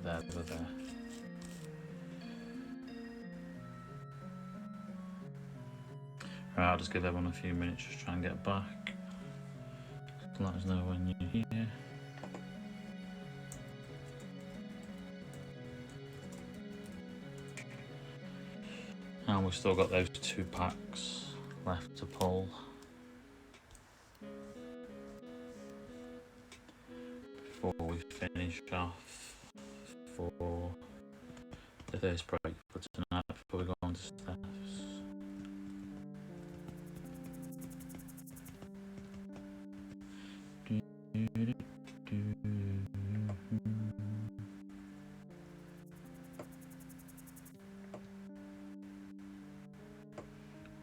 there, they're there. Right, I'll just give everyone a few minutes, just try and get back. Let us know when you're here. And we've still got those 2 packs left to pull. Before we finish off for the first break for tonight, before we go on to Steph's.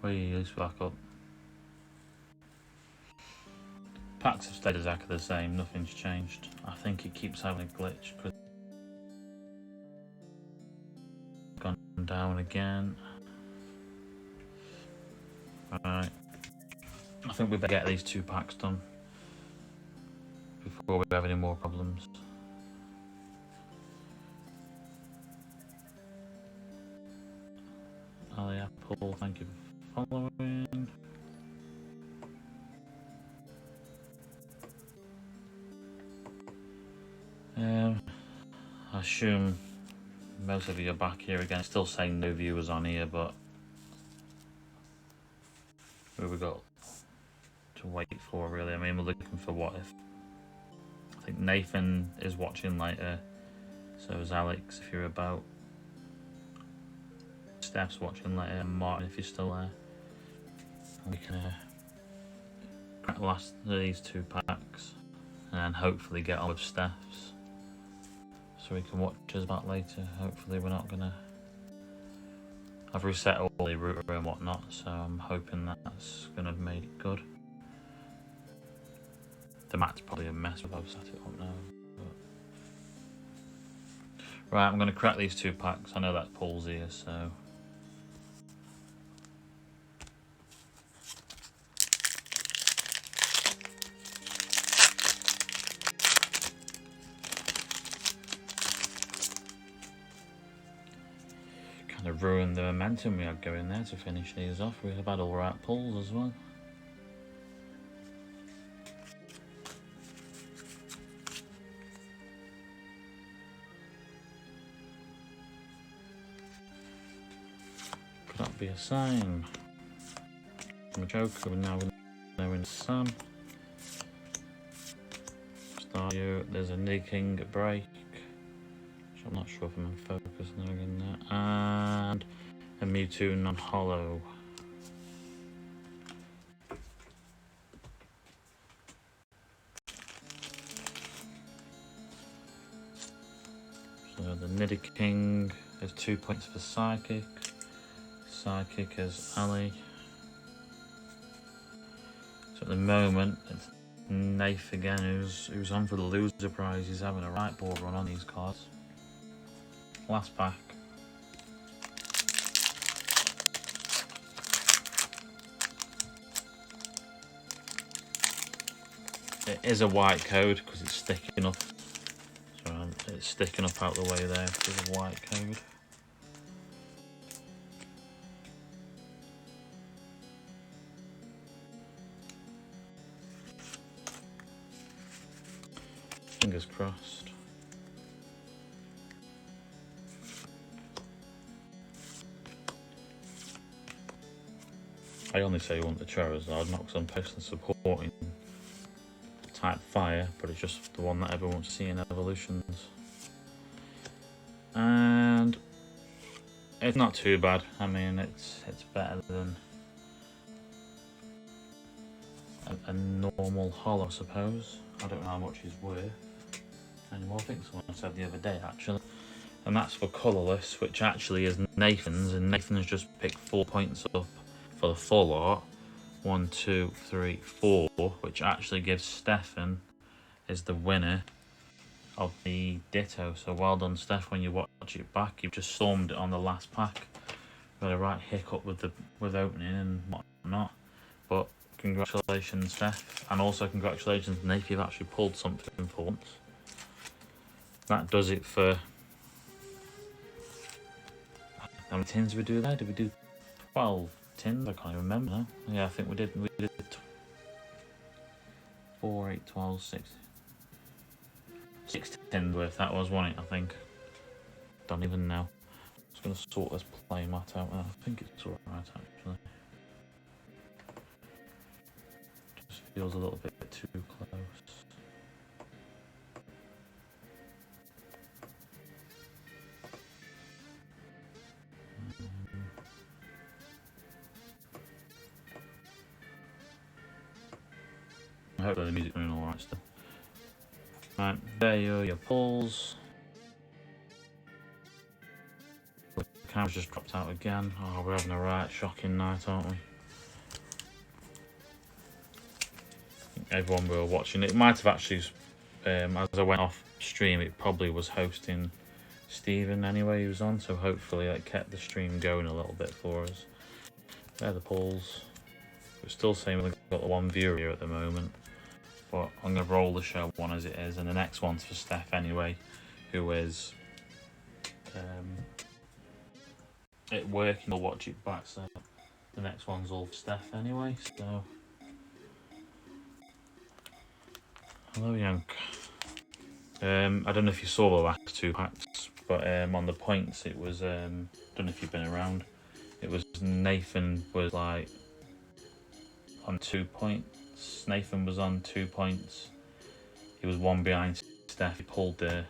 Wheels back up. Packs have stayed exactly the same, nothing's changed. I think it keeps having a glitch because it's gone down again. Alright. I think we better get these 2 packs done before we have any more problems. Ali Apple, thank you for following. I assume most of you are back here again. Still saying no viewers on here, but who we got to wait for really? I mean, we're looking for what if. I think Nathan is watching later, so is Alex if you're about. Steph's watching later, and Martin if you're still there. And we can crack the last of these 2 packs and then hopefully get on with Steph's so we can watch us back later. Hopefully we're not gonna... I've reset all the router and whatnot, so I'm hoping that's gonna have made it good. The map's probably a mess if I've set it up now. But... Right, I'm gonna crack these 2 packs. I know that pulls here, so... ruined the momentum we had going there to finish these off. We have had alright pulls as well. Could that be a sign? I'm a joker, we're now knowing Sam. Staryu, there's a nicking break. I'm not sure if I'm in focus now again there. And a Mewtwo non-hollow. So the Nidoking has 2 points for Psychic. Psychic has Ali. So at the moment it's Nath again who's on for the loser prize. He's having a right ball run on these cards. Last pack. It is a white code because it's sticking up. So it's sticking up out the way there. It's a white code. Fingers crossed. I only say you want the Charizard, not because I'm personally supporting type fire, but it's just the one that everyone wants to see in evolutions. And it's not too bad. I mean, it's better than a normal holo, I suppose. I don't know how much he's worth anymore. I think someone said the other day actually. And that's for colourless, which actually is Nathan's, and Nathan's just picked 4 points up for the full art. 1, 2, 3, 4, which actually gives Stefan is the winner of the Ditto. So well done, Steph. When you watch it back, you've just stormed it on the last pack. Got a right hiccup with opening and whatnot. But congratulations, Steph, and also congratulations, Nate. You've actually pulled something for once. That does it for How many tins did we do there? Did we do 12 tins? I can't even remember now. Yeah, I think we did 4, 8, 12, 6 tins worth. That was, wasn't it? I think. Don't even know. Just gonna sort this play mat out. I think it's alright actually. Just feels a little bit too close. Hopefully the music's running alright still. Right, there you are, your pulls. The camera's just dropped out again. Oh, we're having a right shocking night, aren't we? Everyone we were watching, it might have actually, as I went off stream, it probably was hosting Stephen anyway, he was on, so hopefully that kept the stream going a little bit for us. There are the polls. We're still saying we've got the one viewer here at the moment, but I'm going to roll the show one as it is, and the next one's for Steph anyway, who is at work and will watch it back, so the next one's all for Steph anyway, so... Hello, Yank. I don't know if you saw the last 2 packs, but on the points it was, don't know if you've been around, it was Nathan was like on 2 points. Nathan was on 2 points. He was 1 behind Steph. He pulled the...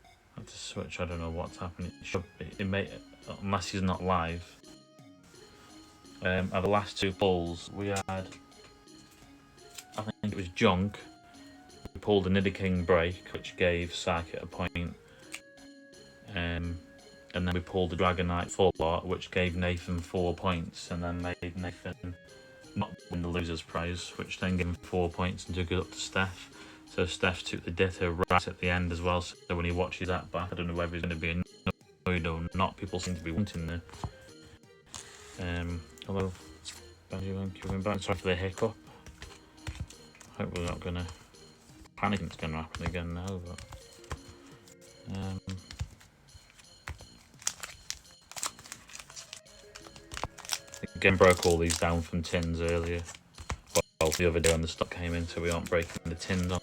I have to switch, I don't know what's happening. It should be, it may, unless he's not live. At the last 2 pulls, we had, I think it was Junk. We pulled a Nidder King break, which gave Psychic a point. And then we pulled the Dragon Knight full art, which gave Nathan 4 points, and then made Nathan not win the loser's prize, which then gave him 4 points and took it up to Steph. So Steph took the ditto right at the end as well, so when he watches that back, I don't know whether he's going to be annoyed or not. People seem to be wanting there. Hello, Benjamin, coming back. Sorry for the hiccup. Hope we're not going to... Panicking it's going to happen again now, but... Again, broke all these down from tins earlier. Well, the other day when the stock came in, so we aren't breaking the tins on.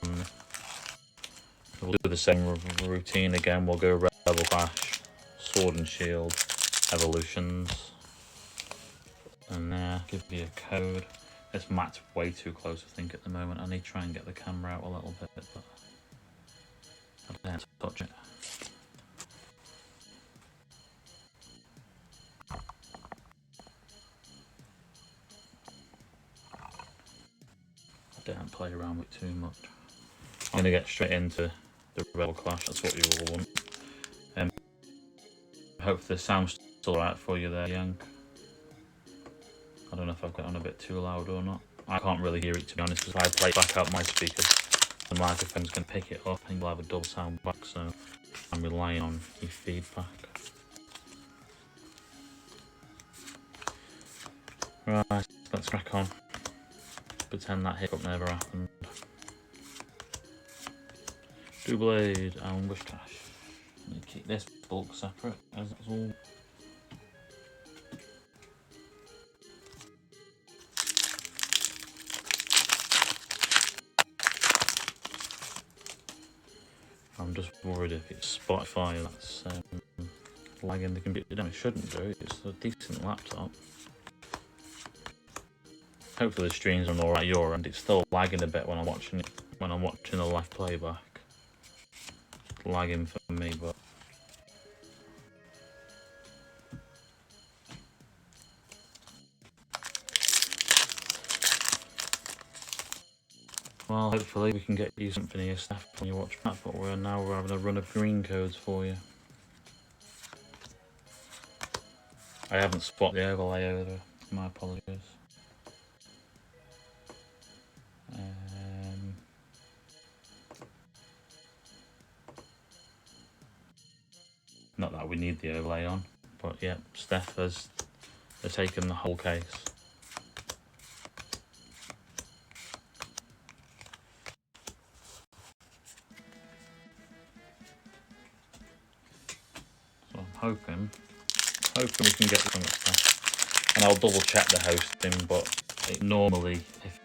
We'll do the same routine again. We'll go Rebel Clash, Sword and Shield, Evolutions, and give you a code. This mat's way too close, I think, at the moment. I need to try and get the camera out a little bit, but I don't dare to touch it. Don't play around with too much. I'm gonna get straight into the Rebel Clash. That's what you all want. Hope the sound's still alright for you there, Yank. I don't know if I've got on a bit too loud or not. I can't really hear it, to be honest, because if I play back out my speakers, the microphone's gonna pick it up and we'll have a double sound back, so I'm relying on your feedback. Right, let's crack on. Pretend that hiccup never happened. Blade, Ambush Cash. Let me keep this bulk separate, as it's all. I'm just worried if it's Spotify that's lagging the computer down. It shouldn't do, it's a decent laptop. Hopefully the stream's on alright your end. It's still lagging a bit when I'm watching it, when I'm watching the live playback. It's lagging for me, but well, hopefully we can get you something here, Steph, when you watch that. But we're having a run of green codes for you. I haven't spotted the overlay over. My apologies. Not that we need the overlay on, but yeah, Steph has taken the whole case. So hoping we can get some stuff. And I'll double check the hosting, but normally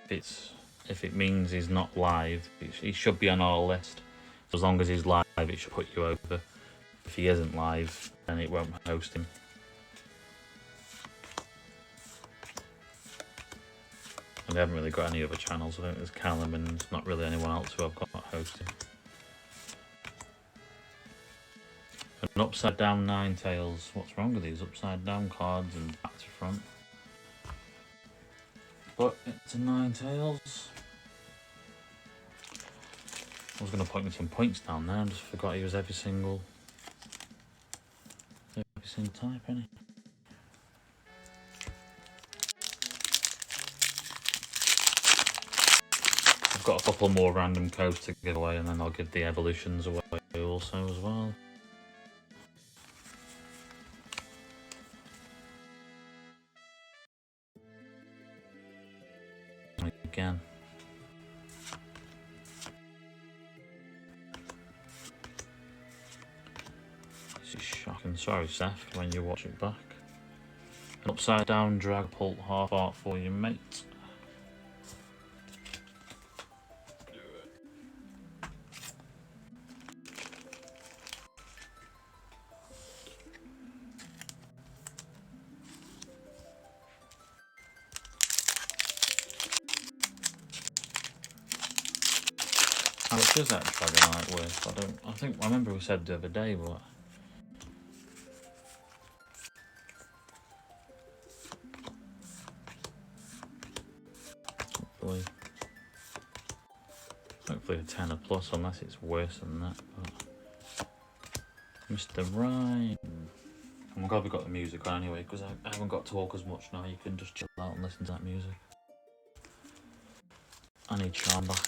if it means he's not live, he should be on our list. So as long as he's live, it should put you over. If he isn't live, then it won't host him. And they haven't really got any other channels. I think there's Callum and there's not really anyone else who I've got hosting. An upside down Ninetales. What's wrong with these upside down cards and back to front? But it's a Ninetales. I was going to point me some points down there and just forgot he was every single type, any. I've got a couple more random codes to give away, and then I'll give the evolutions away also as well. Again. This is shocking. Sorry, Seth, when you watch it back. An upside down Dragapult half art for you, mate. How much is that Dragonite worth? I remember we said the other day, but hopefully a tenner plus, unless it's worse than that. But Mr. Rhyme. I'm glad we got the music on anyway, because I haven't got to talk as much now. You can just chill out and listen to that music. I need Charm back.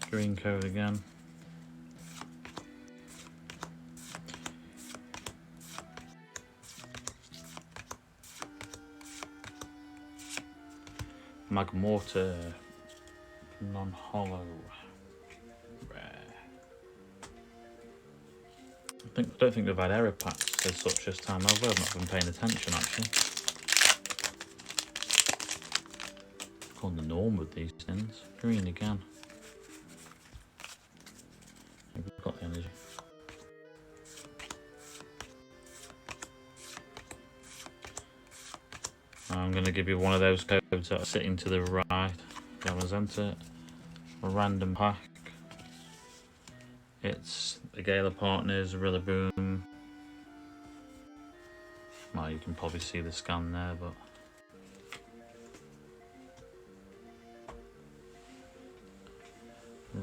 Green code again. Magmortar, non-hollow, rare. I don't think they've had error packs as such this time over. I've not been paying attention actually. On the norm with these things. Green again. We've got the energy. I'm going to give you one of those codes that are sitting to the right. Represent it. A random pack. It's the Galar Partners, Rillaboom. Well, you can probably see the scan there, but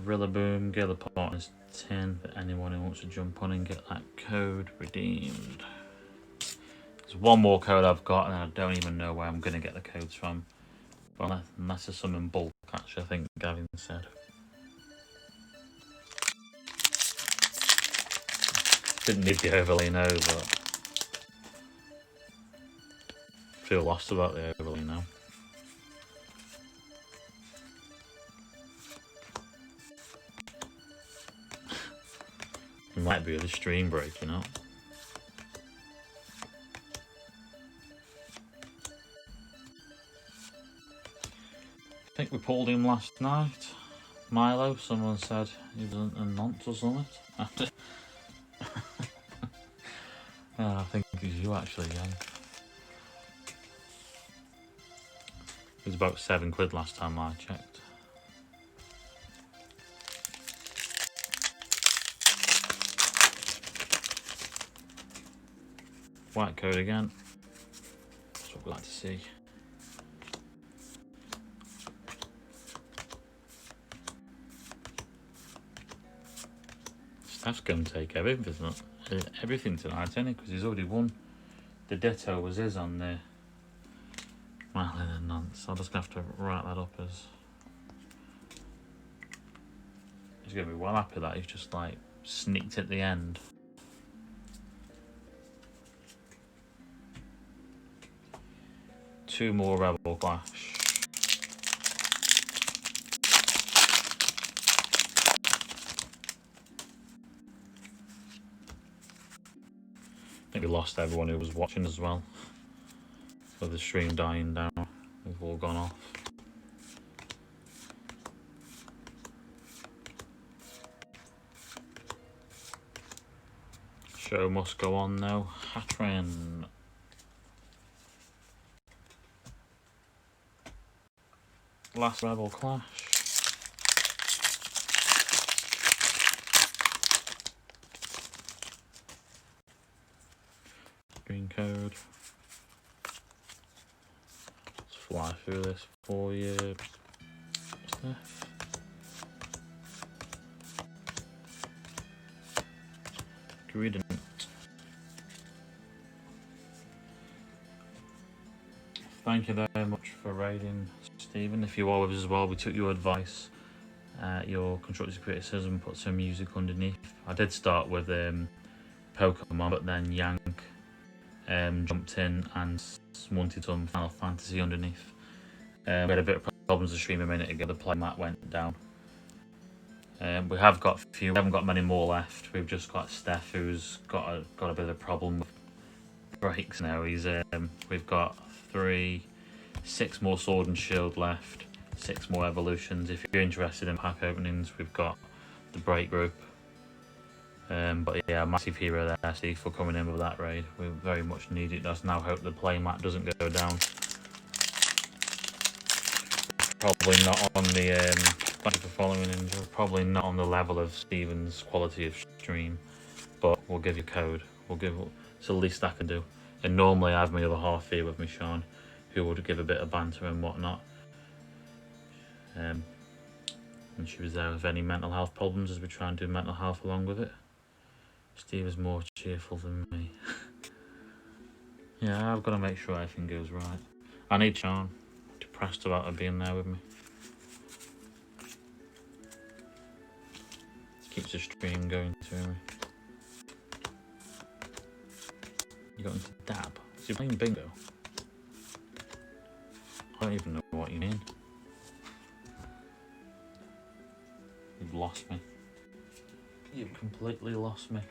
Rillaboom, Galar Partners 10 for anyone who wants to jump on and get that code redeemed. There's one more code I've got and I don't even know where I'm going to get the codes from. Well, unless there's some in bulk, actually, I think Gavin said. Didn't need the overlay now, but feel lost about the overlay now. It might be with the stream breaking up. I think we pulled him last night. Milo, someone said he was a nonce or something. I think it was you actually, yeah. It was about £7 last time I checked. White code again. That's what we like to see. Steph's going to take everything tonight, isn't he? Because he's already won. The Ditto was his on there. Well, then nonce. I'll just have to write that up as. He's going to be well happy that he's just like sneaked at the end. Two more Rebel Clash. we lost everyone who was watching as well. With the stream dying down, we've all gone off. Show must go on now. Hatrin. Last Rebel Clash. Green code. Let's fly through this for you. What's that? Gradient. Thank you very much for raiding, Stephen. If you are with us as well, we took your advice, your constructive criticism, put some music underneath. I did start with Pokemon, but then Yank jumped in and wanted some Final Fantasy underneath. We had a bit of problems to stream a minute ago, the play mat went down. We have got a few, we haven't got many more left. We've just got Steph, who's got a bit of a problem with breaks now. We've got 6 more Sword and Shield left, 6 more evolutions. If you're interested in pack openings, we've got the break group. But yeah, massive hero there, Steve, for coming in with that raid. We very much need it. Let's now hope the play mat doesn't go down. Probably not on the thank you for following, Ninja. Probably not on the level of Stephen's quality of stream, but we'll give you a code. It's the least I can do. And normally I have my other half here with me, Sean, who would give a bit of banter and whatnot. And she was there with any mental health problems as we try and do mental health along with it. Steve is more cheerful than me. Yeah, I've got to make sure everything goes right. I need Sean. Depressed about her being there with me. Keeps the stream going to me. You got into dab? Is he playing bingo? I don't even know what you mean. You've lost me. You've completely lost me.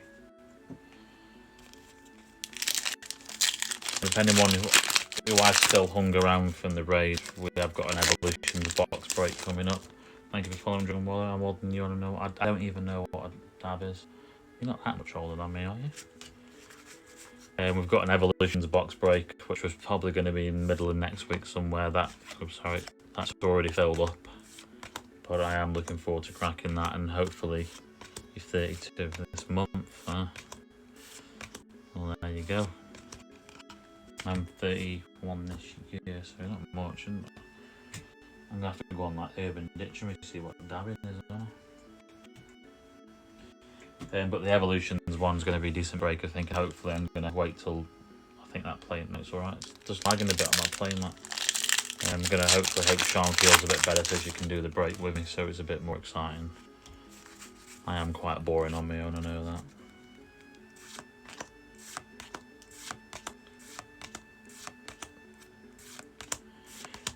If anyone who has still hung around from the raid, we have got an Evolutions box break coming up. Thank you for following John Waller. I'm older than you, want to know. I don't even know what a dab is. You're not that much older than me, are you? We've got an Evolutions box break, which was probably going to be in the middle of next week somewhere. That's already filled up. But I am looking forward to cracking that, and hopefully you're 32 this month. Well, there you go. I'm 31 this year, so not much. And I'm going to have to go on like Urban Dictionary to see what dabbing is as well. But the Evolutions one's going to be a decent break, I think. Hopefully I'm going to wait till I think that play mate's alright. It's just lagging a bit on my play mat. I'm going to hopefully hope Sean feels a bit better so she can do the break with me, so it's a bit more exciting. I am quite boring on my own, I know that.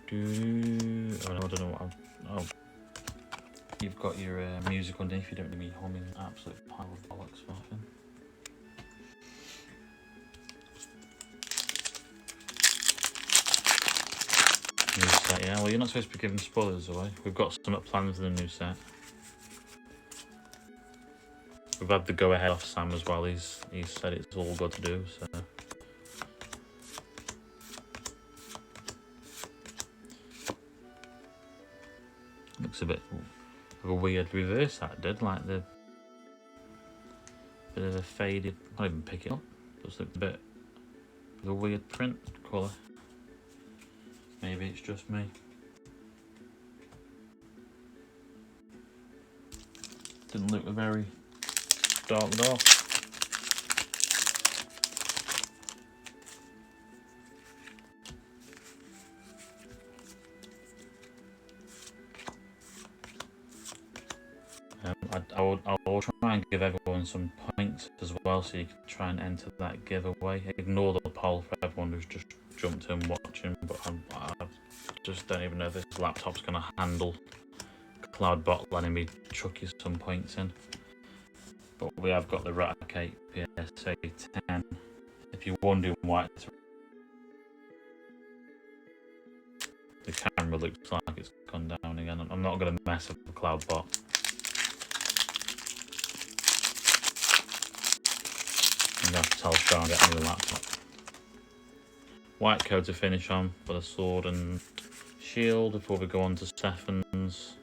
Oh, no, I don't know what oh, you've got your music underneath. You don't need me humming an absolute pile of bollocks for nothing. New set, yeah. Well, you're not supposed to be giving spoilers away. We've got some planned for the new set. We've had the go ahead off Sam as well. He's said it's all good to do, so. Looks a bit of a weird reverse that did, like the bit of a faded. I can't even pick it up. Just looks a bit of a weird print colour. Maybe it's just me. Didn't look very dark. I will try and give everyone some points as well, so you can try and enter that giveaway. Ignore the poll for everyone who's just jumped in watching, but I just don't even know if this laptop's going to handle Cloudbot letting me chuck you some points in. But we have got the Raticate PSA 10 if you're wondering why the camera looks like it's gone down again, I'm not going to mess up the cloud bot. I'm going to have to tell Star and get a new laptop. White coat to finish on for the sword and shield before we go on to Stefan's.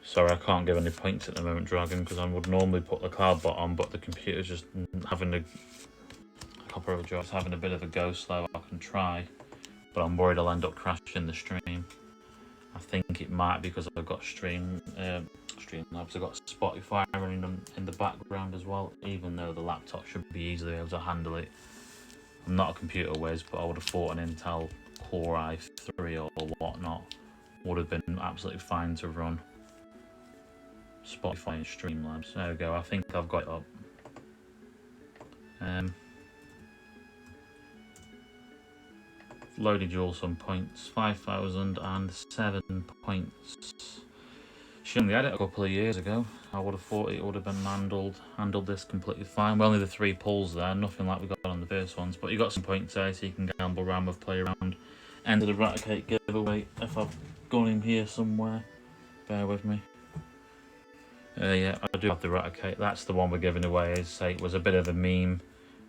Sorry, I can't give any points at the moment, Dragon, because I would normally put the cloud bot on, but the computer's just having a couple of jobs, having a bit of a go slow. I can try, but I'm worried I'll end up crashing the stream. I think it might be because I've got Streamlabs, I've got Spotify running in the background as well, even though the laptop should be easily able to handle it. I'm not a computer whiz, but I would have thought an Intel Core i3 or whatnot would have been absolutely fine to run Spotify and Streamlabs. There we go, I think I've got it up. Loaded you all some points, 5,007 points. She only had it a couple of years ago. I would have thought it would have been handled this completely fine. Well, only the 3 pulls there, nothing like we got on the first ones, but you got some points there so you can gamble around with, play around. End of the Raticate giveaway, if I've gone in here somewhere, bear with me. Yeah, I do have the Raticate. That's the one we're giving away. As I say, it was a bit of a meme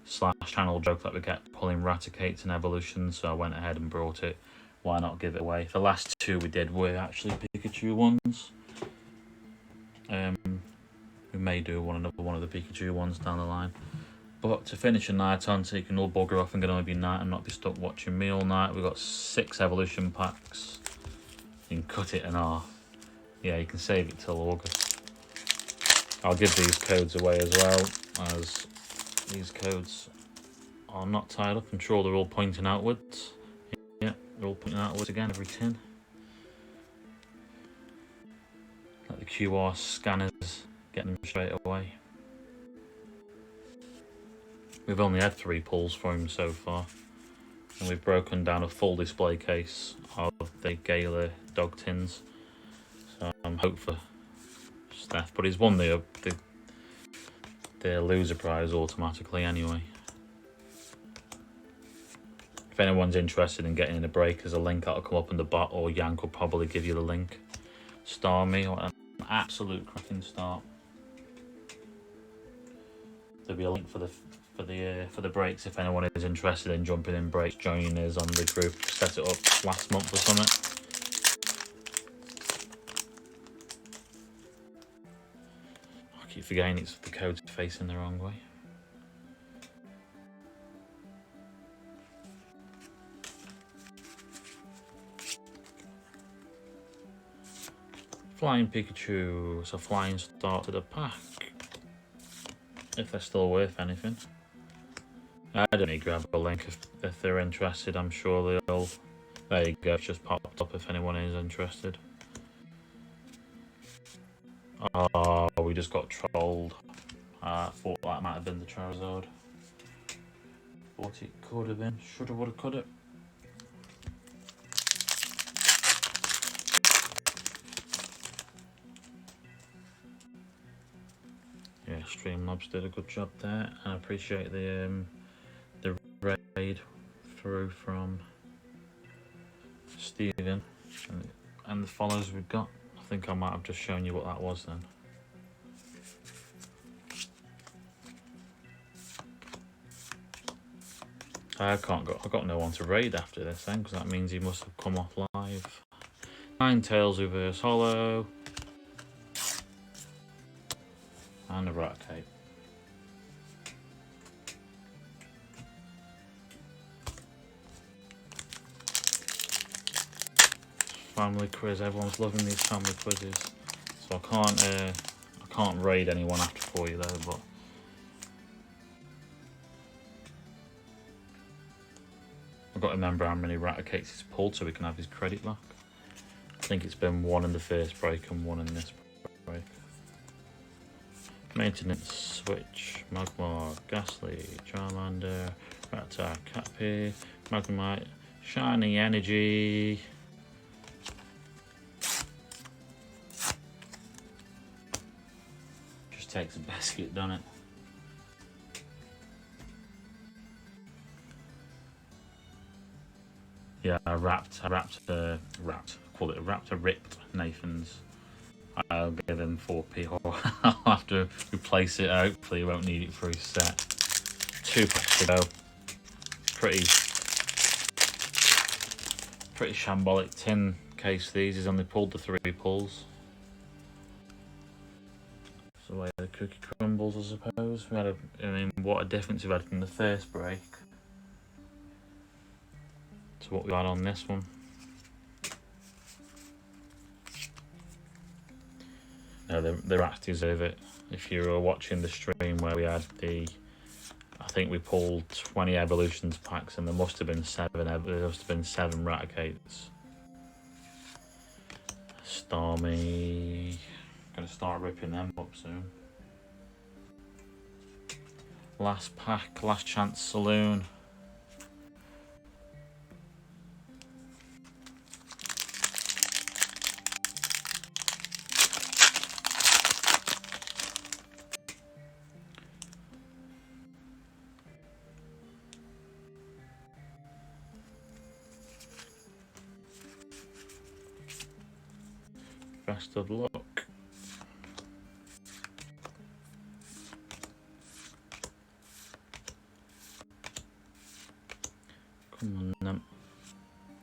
/ channel joke that we get pulling Raticates and evolutions, so I went ahead and brought it. Why not give it away? The last 2 we did were actually Pikachu ones. We may do another one of the Pikachu ones down the line. But to finish a night on, so you can all bugger off and get on with your night and not be stuck watching me all night, we've got 6 evolution packs. You can cut it in half. Yeah, you can save it till August. I'll give these codes away as well, as these codes are not tied up. I'm sure they're all pointing outwards. Yeah, they're all pointing outwards again, every tin. Like the QR scanners, getting them straight away. We've only had 3 pulls for him so far, and we've broken down a full display case of the Galar dog tins. So I'm hopeful for Steph, but he's won the loser prize automatically anyway. If anyone's interested in getting in a break, there's a link that'll come up in the bot, or Yank will probably give you the link. Star me, what an absolute cracking start. There'll be a link for the breaks if anyone is interested in jumping in breaks, joining us on the group. Set it up last month or something. I keep forgetting it's the code's facing the wrong way. Flying Pikachu, so flying start to the pack. If they're still worth anything. I don't need to grab a link if they're interested, I'm sure they'll. There you go, it's just popped up if anyone is interested. Oh, we just got trolled. I thought that might have been the Charizard. Thought it could have been. Shoulda, woulda, coulda. Yeah, Streamlabs did a good job there. I appreciate the raid through from Steven and the follows we've got. I think I might have just shown you what that was then. I've got no one to raid after this then, because that means he must have come off live. Ninetales reverse holo. And a Raticate. Family quiz, everyone's loving these family quizzes. So I can't raid anyone after for you though, but I've got to remember how many Raticates he's pulled so we can have his credit back. I think it's been 1 in the first break and 1 in this break. Maintenance switch, Magmar, Ghastly, Charmander, Rattata, Cappy, Magnemite, Shiny Energy. takes a biscuit, doesn't it? Yeah, I wrapped a ripped Nathan's. I'll give him 4p, or I'll have to replace it. Hopefully, he won't need it for his set. 2 packs to go. Pretty shambolic tin case. These he's only pulled the 3 pulls. So the way the cookie crumbles, I suppose. I mean, what a difference we've had from the first break to what we had on this one. No, the rats deserve it. If you were watching the stream where we had I think we pulled 20 evolutions packs, and there must have been 7 Raticates. Stormy, gonna start ripping them up soon. Last pack, last chance saloon. Best of luck. Come on then.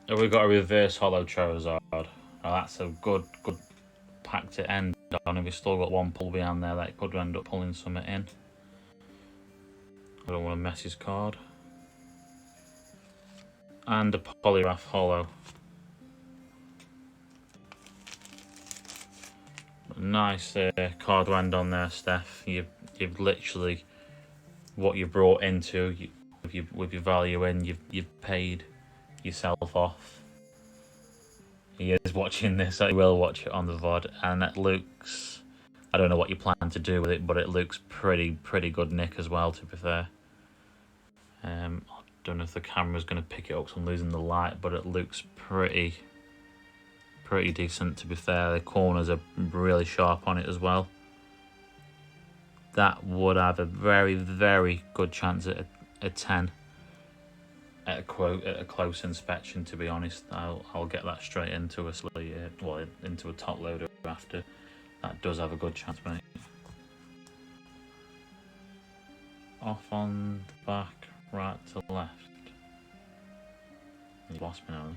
Oh, we've got a reverse hollow Charizard. Oh, that's a good pack to end on. If we've still got 1 pull behind there, that could end up pulling something in. I don't want to mess his card. And a Polygraph hollow. Nice card to end on there, Steph. You've literally, what you brought into with your value in, you've paid yourself off. He is watching this. I will watch it on the VOD, and it looks, I don't know what you plan to do with it, but it looks pretty good nick as well, to be fair. I don't know if the camera's going to pick it up because I'm losing the light, but it looks pretty decent, to be fair. The corners are really sharp on it as well. That would have a very good chance at a 10 at a close inspection, to be honest. I'll get that straight into into a top loader after. That does have a good chance, mate. Off on the back, right to left. You lost me now.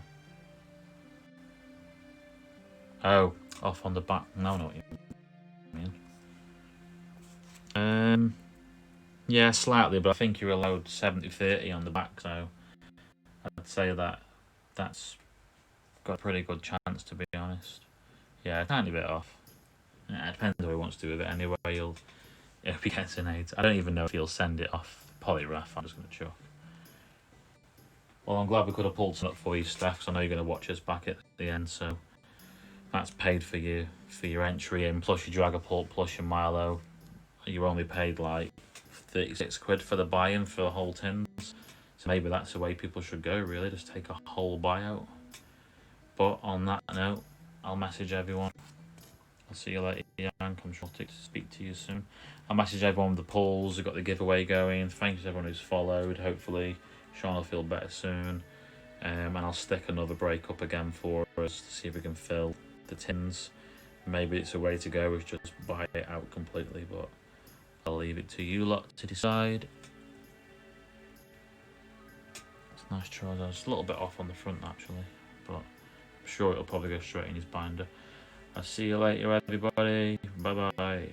Oh, off on the back. No, I know what you mean. Yeah, slightly, but I think you're allowed 70-30 on the back, so I'd say that's got a pretty good chance, to be honest. Yeah, a tiny bit off. Yeah, it depends what he wants to do with it anyway. If he gets an 8, I don't even know if he'll send it off Polygraph. I'm just going to chuck. Well, I'm glad we could have pulled some up for you, Steph, because I know you're going to watch us back at the end, so that's paid for your entry in, plus your Dragapult, plus your Milo. You only paid like 36 quid for the buy-in for the whole tins. So maybe that's the way people should go, really, just take a whole buyout. But on that note, I'll message everyone. I'll see you later, Yank. I'm sure to speak to you soon. I'll message everyone with the polls. We've got the giveaway going. Thank you to everyone who's followed. Hopefully Sean will feel better soon. And I'll stick another break up again for us to see if we can fill the tins. Maybe it's a way to go is just buy it out completely, but I'll leave it to you lot to decide. It's a nice Charizard. It's a little bit off on the front actually, but I'm sure it'll probably go straight in his binder. I'll see you later, everybody. Bye bye.